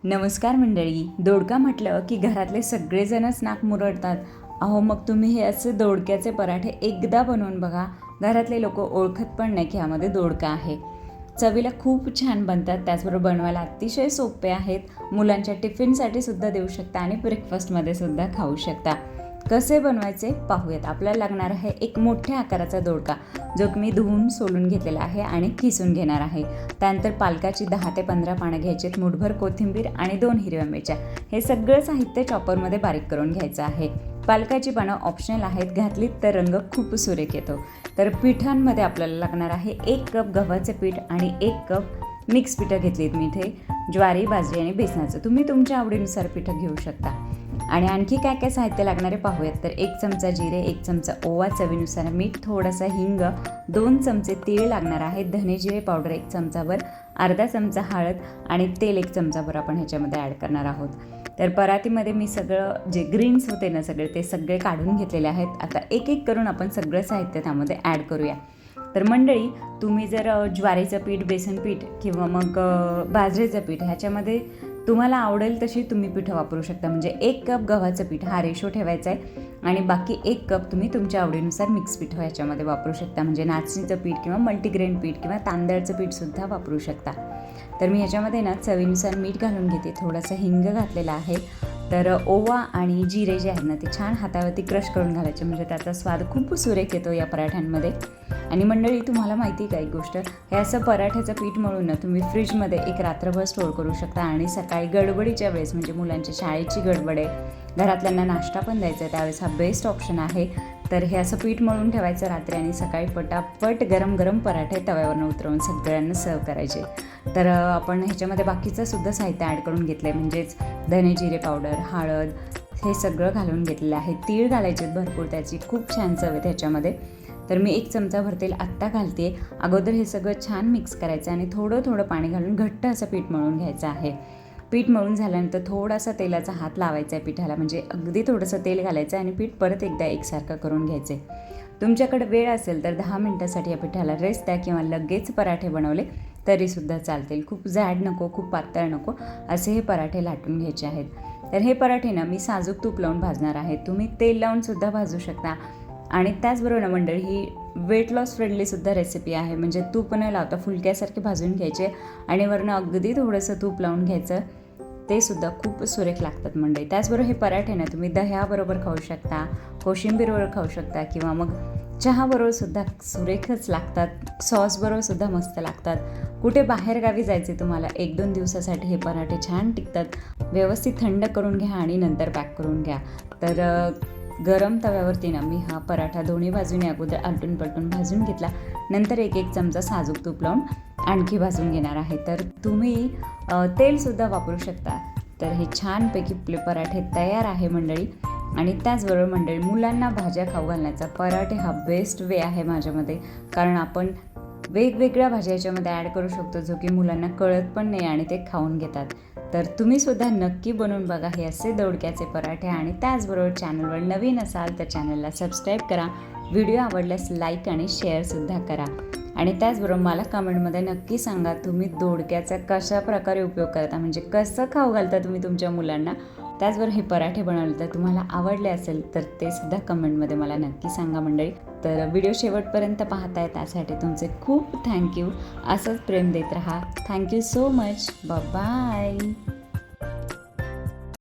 नमस्कार मंडळी. दोडका म्हटलं की घरातले सगळेजणच नाक मुरडतात. अहो, मग तुम्ही हे असे दोडक्याचे पराठे एकदा बनवून बघा. घरातले लोक ओळखत पण नाही की ह्यामध्ये दोडका आहे. चवीला खूप छान बनतात, त्याचबरोबर बनवायला अतिशय सोपे आहेत. मुलांच्या टिफिनसाठी सुद्धा देऊ शकता आणि ब्रेकफास्टमध्ये सुद्धा खाऊ शकता. कसे बनवायचे पाहूयात. आपल्याला लागणार आहे एक मोठ्या आकाराचा दोडका, जो मी धुवून सोलून घेतलेला आहे आणि किसून घेणार आहे. त्यानंतर पालकाची 10 ते 15 पानं घ्यायची, मुठभर कोथिंबीर आणि 2 हिरव्या मिरच्या. हे सगळं साहित्य चॉपरमध्ये बारीक करून घ्यायचं आहे. पालकाची पानं ऑप्शनल आहेत, घातलीत तर रंग खूप सुरेख येतो. तर पिठांमध्ये आपल्याला लागणार आहे 1 कप गव्हाचे पीठ आणि 1 कप मिक्स पिठं घेतलीत मी इथे. ज्वारी, बाजरी आणि बेसनाचं. तुम्ही तुमच्या आवडीनुसार पिठं घेऊ शकता. आणि आणखी काय काय साहित्य लागणारे पाहूयात. तर 1 चमचा जिरे, 1 चमचा ओवा, चवीनुसार मीठ, थोडासा हिंग, 2 चमचे तीळ लागणार आहेत, धने जिरे पावडर 1 चमचाभर, अर्धा चमचा हळद आणि तेल 1 चमचाभर आपण ह्याच्यामध्ये ॲड करणार आहोत. तर परातीमध्ये मी सगळं जे ग्रीन्स होते ना ते सगळे काढून घेतलेले आहेत. आता एक एक करून आपण सगळं साहित्य त्यामध्ये ॲड करूया. तर मंडळी, तुम्ही जर ज्वारीचं पीठ, बेसन पीठ किंवा मग बाजरीचं पीठ ह्याच्यामध्ये तुम्हाला आवडेल तशी तुम्ही पिठं वापरू शकता. म्हणजे 1 कप गव्हाचं पीठ हा रेशो ठेवायचा आहे आणि बाकी 1 कप तुम्ही तुमच्या आवडीनुसार मिक्स पिठं ह्याच्यामध्ये वापरू शकता. म्हणजे नाचणीचं पीठ किंवा मल्टीग्रेन पीठ किंवा तांदळाचं पीठसुद्धा वापरू शकता. तर मी ह्याच्यामध्ये चवीनुसार मीठ घालून घेते, थोडासा हिंग घातलेला आहे. तर ओवा आणि जिरे जे आहेत ते छान हातावरती क्रश करून घालायचे, म्हणजे त्याचा स्वाद खूप सुरेख येतो या पराठ्यांमध्ये. आणि मंडळी, तुम्हाला माहिती आहे का एक गोष्ट, हे असं पराठ्याचं पीठ मळून तुम्ही फ्रीजमध्ये एक रात्रभर स्टोअर करू शकता आणि सकाळी गडबडीच्या वेळेस, म्हणजे मुलांच्या शाळेची गडबड आहे, घरातल्यांना नाश्ता पण द्यायचा आहे, त्यावेळेस हा बेस्ट ऑप्शन आहे. तर हे असं पीठ मळून ठेवायचं रात्री आणि सकाळी पटापट गरम गरम पराठे तव्यावरनं उतरवून सगळ्यांना सर्व करायचे. तर आपण ह्याच्यामध्ये बाकीचं सुद्धा साहित्य ॲड करून घेतलं आहे, म्हणजेच धने जिरे पावडर, हळद, हे सगळं घालून घेतलेलं आहे. तीळ घालायचे भरपूर, त्याची खूप छान चव आहे त्याच्यामध्ये. तर मी 1 चमचा भर आत्ता घालते. अगोदर हे सगळं छान मिक्स करायचं आणि थोडं थोडं पाणी घालून घट्ट असं पीठ मळून घ्यायचं आहे. पीठ मळून झाल्यानंतर थोडासा तेलाचा हात लावायचा आहे पिठाला, म्हणजे अगदी थोडंसं तेल घालायचं आणि पीठ परत एकदा एकसारखं करून घ्यायचे. तुमच्याकडे वेळ असेल तर 10 मिनटासाठी या पिठाला रेस्ट द्या किंवा लगेच पराठे बनवले तरीसुद्धा चालतील. खूप जाड नको, खूप पातळ नको, असे हे पराठे लाटून घ्यायचे आहेत. तर हे पराठे मी साजूक तूप लावून भाजणार आहे. तुम्ही तेल लावूनसुद्धा भाजू शकता. आणि त्याचबरोबर मंडळी, ही वेट लॉस फ्रेंडलीसुद्धा रेसिपी आहे. म्हणजे तूप न लावता फुलक्यासारखे भाजून घ्यायचे आणि वरनं अगदी थोडंसं तूप लावून घ्यायचं, ते सुद्धा खूप सुरेख लागतात मंडळी. त्याचबरोबर हे पराठे तुम्ही दह्याबरोबर खाऊ शकता, कोशिंबीरबरोबर खाऊ शकता किंवा मग चहाबरोबर सुद्धा सुरेखच लागतात, सॉसबरोबर सुद्धा मस्त लागतात. कुठे बाहेरगावी जायचे तुम्हाला 1-2 दिवसासाठी, हे पराठे छान टिकतात. व्यवस्थित थंड करून घ्या आणि नंतर पॅक करून घ्या. तर गरम तव्यावरती मी हा पराठा दोन्ही बाजूने अगोदर आलटून पलटून भाजून घेतला. नंतर 1 चमचा साजूक तूप लावून आणखी भाजून घेणार आहे. तर तुम्ही तेलसुद्धा वापरू शकता. तर हे छानपैकी आपले पराठे तयार आहे मंडळी. आणि त्याचबरोबर मंडळी, मुलांना भाज्या खाऊ घालण्याचा पराठे हा बेस्ट वे आहे माझ्यामध्ये, कारण आपण वेगवेगळ्या भाज्या याच्यामध्ये ॲड करू शकतो, जो की मुलांना कळत पण नाही आणि ते खाऊन घेतात. तर तुम्हीसुद्धा नक्की बनवून बघा हे असे दोडक्याचे पराठे. आणि त्याचबरोबर चॅनलवर नवीन असाल तर चॅनलला सबस्क्राईब करा. व्हिडिओ आवडल्यास लाईक आणि शेअरसुद्धा करा. आणि त्याचबरोबर मला कमेंटमध्ये नक्की सांगा, तुम्ही दोडक्याचा कशा प्रकारे उपयोग करता, म्हणजे कसं खाऊ घालता तुम्ही तुमच्या मुलांना. त्याचबरोबर हे पराठे बनवले तर तुम्हाला आवडले असेल तर ते सुद्धा कमेंटमध्ये मला नक्की सांगा मंडळी. तर व्हिडिओ शेवटपर्यंत पाहताय त्यासाठी तुमचे खूप थँक्यू. असंच प्रेम देत राहा. Thank you so much. बाय.